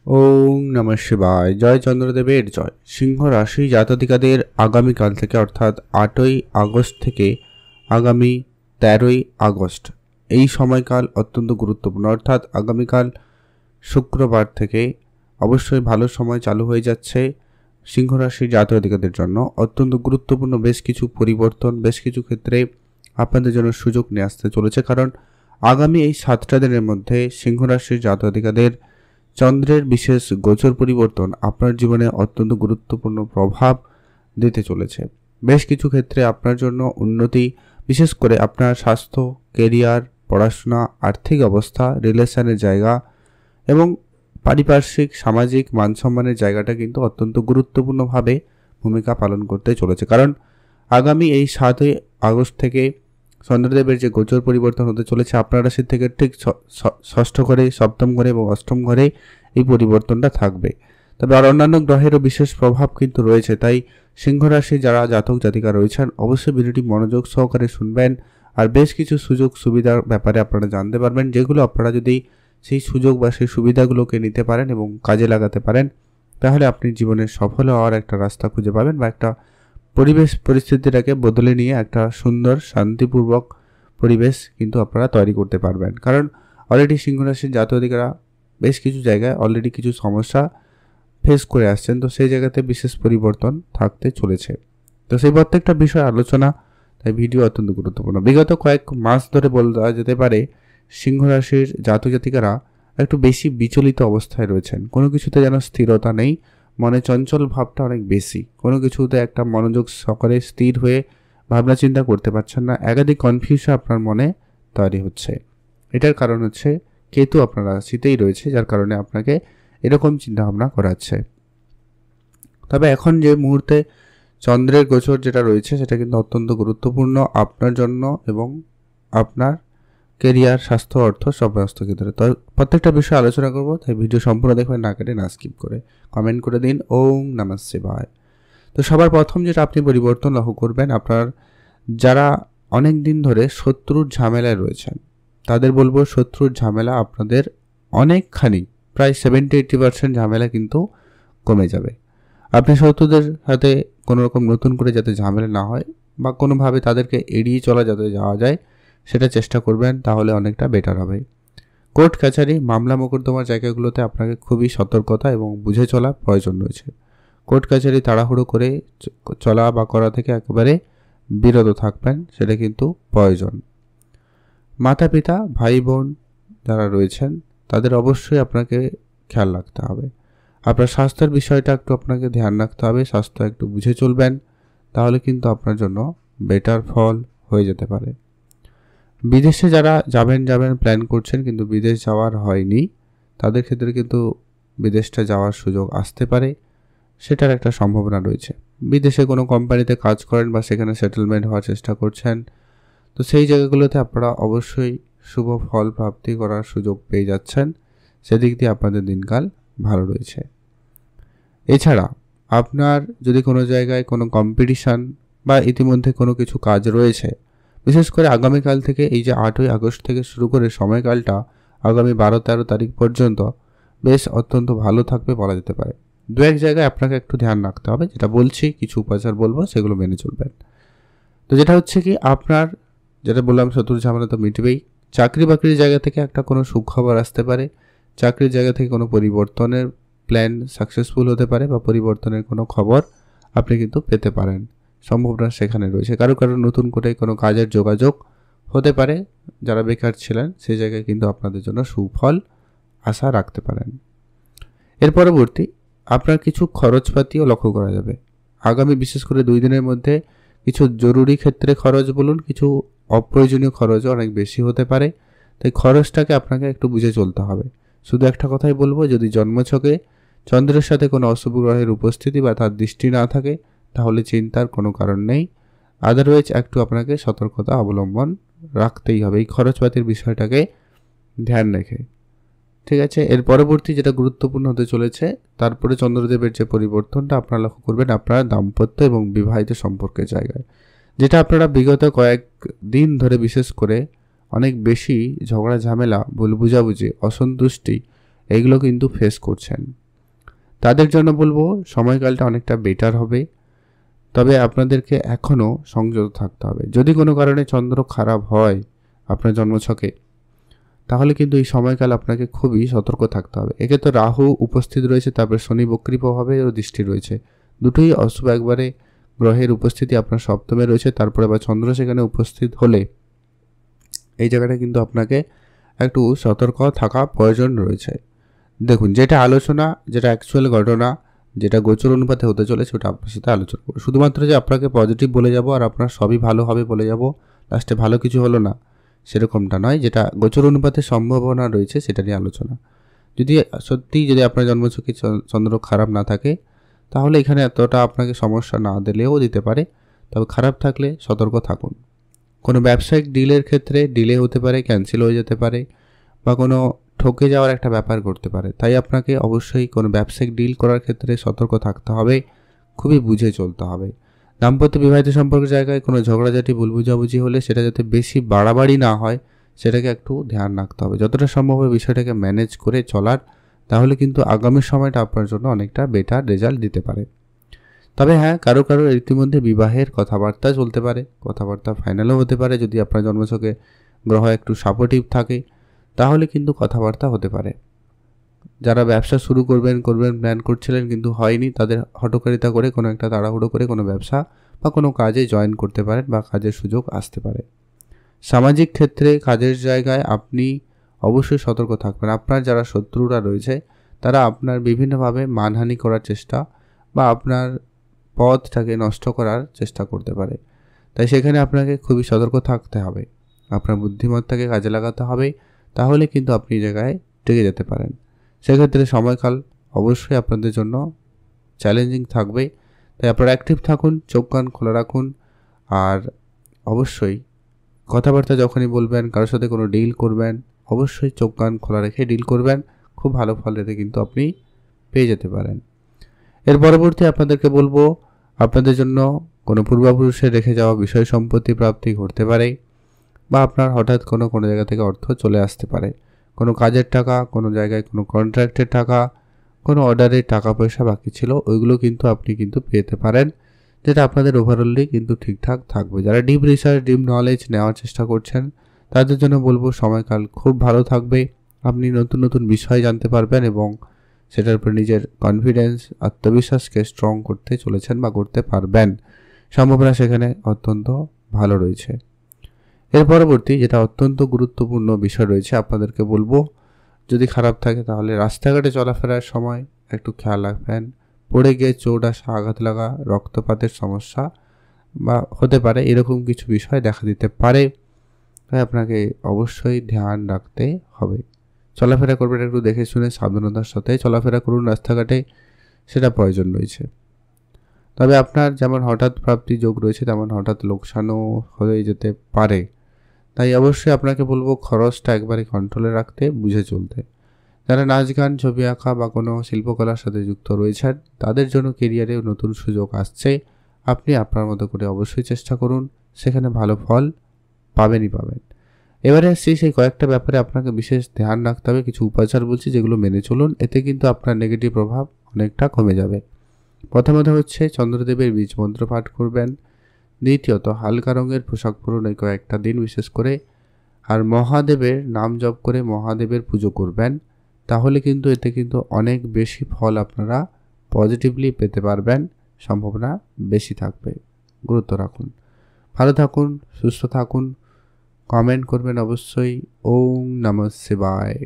ওম নমঃ শিবায়। জয় চন্দ্রদেবের জয়। সিংহ রাশি জাতকাদের আগামীকাল থেকে অর্থাৎ 8ই আগস্ট থেকে আগামী 13ই আগস্ট এই সময়কাল অত্যন্ত গুরুত্বপূর্ণ। অর্থাৎ আগামীকাল শুক্রবার থেকে অবশ্যই ভালো সময় চালু হয়ে যাচ্ছে সিংহ রাশির জাতকাদের জন্য। অত্যন্ত গুরুত্বপূর্ণ বেশ কিছু পরিবর্তন, বেশ কিছু ক্ষেত্রে আপনাদের জন্য সুযোগ নিয়ে আসতে চলেছে। কারণ আগামী এই 7টা দিনের মধ্যে সিংহ রাশির জাতকাদের চন্দ্রের বিশেষ গোচর পরিবর্তন আপনার জীবনে অত্যন্ত গুরুত্বপূর্ণ প্রভাব দিতে চলেছে। বেশ কিছু ক্ষেত্রে আপনার জন্য উন্নতি, বিশেষ করে আপনার স্বাস্থ্য, কেরিয়ার, পড়াশোনা, আর্থিক অবস্থা, রিলেশনের জায়গা এবং পারিপার্শ্বিক সামাজিক মান সম্মানের জায়গাটা কিন্তু অত্যন্ত গুরুত্বপূর্ণভাবে ভূমিকা পালন করতে চলেছে। কারণ আগামী এই 7ই আগস্ট থেকে চন্দ্রদেবের যে গোচর পরিবর্তন হতে চলেছে আপনার রাশি থেকে ঠিক ষষ্ঠ ঘরে, সপ্তম ঘরে এবং অষ্টম ঘরে এই পরিবর্তনটা থাকবে। তবে আর অন্যান্য গ্রহেরও বিশেষ প্রভাব কিন্তু রয়েছে। তাই সিংহ রাশি যারা জাতক জাতিকা রয়েছেন অবশ্যই ভিডিওটি মনোযোগ সহকারে শুনবেন। আর বেশ কিছু সুযোগ সুবিধার ব্যাপারে আপনারা জানতে পারবেন, যেগুলো আপনারা যদি সেই সুযোগ বা সেই সুবিধাগুলোকে নিতে পারেন এবং কাজে লাগাতে পারেন, তাহলে আপনি জীবনে সফল হওয়ার একটা রাস্তা খুঁজে পাবেন বা একটা পরিবেশ পরিস্থিতিটাকে বদলে নিয়ে একটা সুন্দর শান্তিপূর্বক পরিবেশ কিন্তু আপনারা তৈরি করতে পারবেন। কারণ অলরেডি সিংহ রাশির জাতকরা বেশ কিছু জায়গায় অলরেডি কিছু সমস্যা ফেস করে আসছেন, তো সেই জায়গাতে বিশেষ পরিবর্তন থাকতে চলেছে। তো সেই প্রত্যেকটা বিষয় আলোচনা, তাই ভিডিও অত্যন্ত গুরুত্বপূর্ণ। বিগত কয়েক মাস ধরে বলা যেতে পারে সিংহ রাশির জাতক জাতিকারা একটু বেশি বিচলিত অবস্থায় রয়েছেন। কোনো কিছুতে যেন স্থিরতা নেই, মনে চঞ্চল ভাবটা অনেক বেশি, কোনো কিছুতে একটা মনোযোগ সহকারে স্থির হয়ে ভাবনা চিন্তা করতে পারছেন না, একাধিক কনফিউশন আপনার মনে তৈরি হচ্ছে। এটার কারণ হচ্ছে কেতু আপনার রাশিতেই রয়েছে, যার কারণে আপনাকে এরকম চিন্তাভাবনা করাচ্ছে। তবে এখন যে মুহূর্তে চন্দ্রের গোচর যেটা রয়েছে সেটা কিন্তু অত্যন্ত গুরুত্বপূর্ণ আপনার জন্য এবং আপনার কেরিয়ার, স্বাস্থ্য, অর্থ সমস্ত ক্ষেত্রে। তো প্রত্যেকটা বিষয়ে আলোচনা করব, তাই ভিডিও সম্পূর্ণ দেখবেন, না কেটে না স্কিপ করে। কমেন্ট করে দিন ওম নমঃ শিবায়। তো সবার প্রথম যেটা আপনি পরিবর্তন লক্ষ্য করবেন, আপনার যারা অনেক দিন ধরে শত্রুর ঝামেলায় রয়েছেন তাদের বলবো শত্রুর ঝামেলা আপনাদের অনেকখানি, প্রায় 70-80% ঝামেলা কিন্তু কমে যাবে। আপনি শত্রুদের সাথে কোনো রকম নতুন করে যাতে ঝামেলা না হয় বা কোনোভাবে তাদেরকে এড়িয়ে চলা যাতে যাওয়া যায় সেটা চেষ্টা করবেন, তাহলে অনেকটা বেটার হবে। কোর্ট কাছারি, মামলা মোকদ্দমার জায়গাগুলোতে আপনাকে খুবই সতর্কতা এবং বুঝে চলা প্রয়োজন রয়েছে। কোর্ট কাছারি তাড়াহুড়ো করে চলা বা করা থেকে একেবারে বিরত থাকবেন, সেটা কিন্তু প্রয়োজন। মাতা পিতা, ভাই বোন যারা রয়েছেন তাদের অবশ্যই আপনাকে খেয়াল রাখতে হবে। আপনার স্বাস্থ্যের বিষয়টা একটু আপনাকে ধ্যান রাখতে হবে, স্বাস্থ্য একটু বুঝে চলবেন, তাহলে কিন্তু আপনার জন্য বেটার ফল হয়ে যেতে পারে। বিদেশে যারা যাবেন প্ল্যান করছেন কিন্তু বিদেশ যাওয়ার হয়নি, তাদের ক্ষেত্রে কিন্তু বিদেশটা যাওয়ার সুযোগ আসতে পারে, সেটার একটা সম্ভাবনা রয়েছে। বিদেশে কোনো কোম্পানিতে কাজ করেন বা সেখানে সেটেলমেন্ট হওয়ার চেষ্টা করছেন, তো সেই জায়গাগুলোতে আপনারা অবশ্যই শুভ ফল প্রাপ্তি করার সুযোগ পেয়ে যাচ্ছেন, সেদিক দিয়ে আপনাদের দিনকাল ভালো রয়েছে। এছাড়া আপনার যদি কোনো জায়গায় কোনো কম্পিটিশান বা ইতিমধ্যে কোনো কিছু কাজ রয়েছে, বিশেষ করে আগামীকাল থেকে এই যে 8ই আগস্ট থেকে শুরু করে সময়কালটা আগামী 12-13 তারিখ পর্যন্ত বেশ অত্যন্ত ভালো থাকবে বলা যেতে পারে। দু এক জায়গায় আপনাকে একটু ধ্যান রাখতে হবে, যেটা বলছি কিছু উপাচার বলবো সেগুলো মেনে চলবেন। তো যেটা হচ্ছে কি, আপনার যেটা বললাম শত্রুর ঝামেলা তো মিটবেই। চাকরি বাকরির জায়গা থেকে একটা কোনো সুখবর আসতে পারে, চাকরির জায়গা থেকে কোনো পরিবর্তনের প্ল্যান সাকসেসফুল হতে পারে বা পরিবর্তনের কোনো খবর আপনি কিন্তু পেতে পারেন, সম্ভাবনা সেখানে রয়েছে। কারো নতুন করে কোনো কাজের যোগাযোগ হতে পারে, যারা বেকার ছিলেন সেই জায়গায় কিন্তু আপনাদের জন্য সুফল আশা রাখতে পারেন। এর পরবর্তী আপনার কিছু খরচপাতিও লক্ষ্য করা যাবে আগামী বিশেষ করে 2 দিনের মধ্যে। কিছু জরুরি ক্ষেত্রে খরচ বলুন, কিছু অপ্রয়োজনীয় খরচও অনেক বেশি হতে পারে, তাই খরচটাকে আপনাকে একটু বুঝে চলতে হবে। শুধু একটা কথাই বলবো, যদি জন্মছকে চন্দ্রের সাথে কোনো অশুভ গ্রহের উপস্থিতি বা তার দৃষ্টি না থাকে তাহলে চিন্তার কোনো কারণ নেই, আদারওয়াইজ একটু আপনাকে সতর্কতা অবলম্বন রাখতেই হবে এই খরচপাতির বিষয়টাকে ধ্যান রেখে। ঠিক আছে, এর পরবর্তী যেটা গুরুত্বপূর্ণ হতে চলেছে, তারপরে চন্দ্রদেবের যে পরিবর্তনটা আপনারা লক্ষ্য করবেন আপনারা দাম্পত্য এবং বিবাহিত সম্পর্কের জায়গায়, যেটা আপনারা বিগত কয়েক দিন ধরে বিশেষ করে অনেক বেশি ঝগড়া ঝামেলা, ভুল বুঝাবুঝি, অসন্তুষ্টি এইগুলো কিন্তু ফেস করছেন, তাদের জন্য বলবো সময়কালটা অনেকটা বেটার হবে। তবে আপনাদেরকে এখনও সংযত থাকতে হবে। যদি কোনো কারণে চন্দ্র খারাপ হয় আপনার জন্মছকে, তাহলে কিন্তু এই সময়কাল আপনাকে খুবই সতর্ক থাকতে হবে। একে তো রাহু উপস্থিত রয়েছে, তারপরে শনি বক্রী প্রভাবেও দৃষ্টি রয়েছে, দুটোই অশুভ। একবারে গ্রহের উপস্থিতি আপনার সপ্তমে রয়েছে, তারপরে আবার চন্দ্র সেখানে উপস্থিত হলে এই জায়গাটা কিন্তু আপনাকে একটু সতর্ক থাকা প্রয়োজন রয়েছে। দেখুন, যেটা আলোচনা, যেটা অ্যাকচুয়াল ঘটনা, যেটা গোচর অনুপাতে হতে চলেছে, ওটা আপনার সাথে আলোচনা করবো। শুধুমাত্র যে আপনাকে পজিটিভ বলে যাব আর আপনার সবই ভালো হবে বলে যাব, লাস্টে ভালো কিছু হলো না, সেরকমটা নয়। যেটা গোচর অনুপাতে সম্ভাবনা রয়েছে সেটা নিয়ে আলোচনা। যদি সত্যিই যদি আপনার জন্মছকে চন্দ্র খারাপ না থাকে, তাহলে এখানে এতটা আপনাকে সমস্যা না দিলেও দিতে পারে। তবে খারাপ থাকলে সতর্ক থাকুন। কোনো ব্যবসায়িক ডিলের ক্ষেত্রে ডিলে হতে পারে, ক্যান্সেল হয়ে যেতে পারে, বা কোনো ঠকে যাওয়ার একটা ব্যাপার ঘটতে পারে। তাই আপনাকে অবশ্যই কোনো ব্যবসায়িক ডিল করার ক্ষেত্রে সতর্ক থাকতে হবে, খুবই বুঝে চলতে হবে। দাম্পত্য বিবাহিত সম্পর্কের জায়গায় কোনো ঝগড়াঝাটি, ভুল বুঝাবুঝি হলে সেটা যাতে বেশি বাড়াবাড়ি না হয় সেটাকে একটু ধ্যান রাখতে হবে। যতটা সম্ভব হয় বিষয়টাকে ম্যানেজ করে চলার, তাহলে কিন্তু আগামী সময়টা আপনার জন্য অনেকটা বেটার রেজাল্ট দিতে পারে। তবে হ্যাঁ, কারো কারো ইতিমধ্যে বিবাহের কথাবার্তা চলতে পারে, কথাবার্তা ফাইনালও হতে পারে। যদি আপনার জন্মছকে গ্রহ একটু সাপোর্টিভ থাকে তাহলে কিন্তু কথাবার্তা হতে পারে। যারা ব্যবসা শুরু করবেন প্ল্যান করছিলেন কিন্তু হয়নি, তাদের হঠকারিতা করে কোনো একটা তাড়াহুড়ো করে কোনো ব্যবসা বা কোনো কাজে জয়েন করতে পারেন বা কাজের সুযোগ আসতে পারে। সামাজিক ক্ষেত্রে কাজের জায়গায় আপনি অবশ্যই সতর্ক থাকবেন। আপনার যারা শত্রুরা রয়েছে তারা আপনার বিভিন্নভাবে মানহানি করার চেষ্টা বা আপনার পথটাকে নষ্ট করার চেষ্টা করতে পারে। তাই সেখানে আপনাকে খুবই সতর্ক থাকতে হবে, আপনার বুদ্ধিমত্তাকে কাজে লাগাতে হবে, তাহলে কিন্তু আপনি এই জায়গায় টিকে যেতে পারেন। সেক্ষেত্রে সময়কাল অবশ্যই আপনাদের জন্য চ্যালেঞ্জিং থাকবে। তাই আপনারা অ্যাক্টিভ থাকুন, চোখ কান খোলা রাখুন, আর অবশ্যই কথাবার্তা যখনই বলবেন, কারোর সাথে কোনো ডিল করবেন, অবশ্যই চোখ কান খোলা রেখে ডিল করবেন। খুব ভালো ফল এতে কিন্তু আপনি পেয়ে যেতে পারেন। এর পরবর্তী আপনাদেরকে বলবো, আপনাদের জন্য কোনো পূর্বপুরুষের রেখে যাওয়া বিষয় সম্পত্তি প্রাপ্তি ঘটতে পারে, বা আপনার হঠাৎ কোনো জায়গা থেকে অর্থ চলে আসতে পারে। কোনো কাজের টাকা, কোনো জায়গায় কোনো কন্ট্রাক্টের টাকা, কোনো অর্ডারের টাকা পয়সা বাকি ছিল, ওইগুলো কিন্তু আপনি কিন্তু পেতে পারেন, যেটা আপনাদের ওভারঅলি কিন্তু ঠিকঠাক থাকবে। যারা ডিপ রিসার্চ, ডিপ নলেজ নেওয়ার চেষ্টা করছেন তাদের জন্য বলবো সময়কাল খুব ভালো থাকবে। আপনি নতুন নতুন বিষয় জানতে পারবেন এবং সেটার উপর নিজের কনফিডেন্স, আত্মবিশ্বাসকে স্ট্রং করতে চলেছেন বা করতে পারবেন। সম্ভাবনা সেখানে অত্যন্ত ভালো রয়েছে। এর পরবর্তী যেটা অত্যন্ত গুরুত্বপূর্ণ বিষয় রয়েছে আপনাদেরকে বলবো, যদি খারাপ থাকে তাহলে রাস্তাঘাটে চলাফেরার সময় একটু খেয়াল রাখবেন। পড়ে গিয়ে চোট আসা, আঘাত লাগা, রক্তপাতের সমস্যা বা হতে পারে, এরকম কিছু বিষয় দেখা দিতে পারে। তাই আপনাকে অবশ্যই ধ্যান রাখতে হবে। চলাফেরা করবেন একটু দেখে শুনে, সাবধানতার সাথে চলাফেরা করুন রাস্তাঘাটে, সেটা প্রয়োজন রয়েছে। তবে আপনার যেমন হঠাৎ প্রাপ্তি যোগ রয়েছে, তেমন হঠাৎ লোকসানও হয়ে যেতে পারে। তাই অবশ্যই আপনাকে বলবো খরচটা একবারে কন্ট্রোলে রাখতে, বুঝে চলতে। যারা নাচ গান, ছবি আঁকা বা কোনো শিল্পকলার সাথে যুক্ত রয়েছেন তাদের জন্য কেরিয়ারে নতুন সুযোগ আসছে। আপনি আপনার মতো করে অবশ্যই চেষ্টা করুন, সেখানে ভালো ফল পাবেনই পাবেন। এবারে আসছি সেই কয়েকটা ব্যাপারে আপনাকে বিশেষ ধ্যান রাখতে হবে। কিছু উপাচার বলছি, যেগুলো মেনে চলুন, এতে কিন্তু আপনার নেগেটিভ প্রভাব অনেকটা কমে যাবে। প্রথমত হচ্ছে চন্দ্রদেবের বীজ মন্ত্র পাঠ করবেন। দ্বিতীয়ত হালকা রঙের পোশাক পরুন এই কয়েকটা দিন বিশেষ করে। আর মহাদেবের নাম জপ করে মহাদেবের পুজো করবেন, তাহলে কিন্তু এতে কিন্তু অনেক বেশি ফল আপনারা পজিটিভলি পেতে পারবেন, সম্ভাবনা বেশি থাকবে। গুরুত্ব রাখুন। ভালো থাকুন, সুস্থ থাকুন। কমেন্ট করবেন অবশ্যই। ওম নমঃ শিবায়।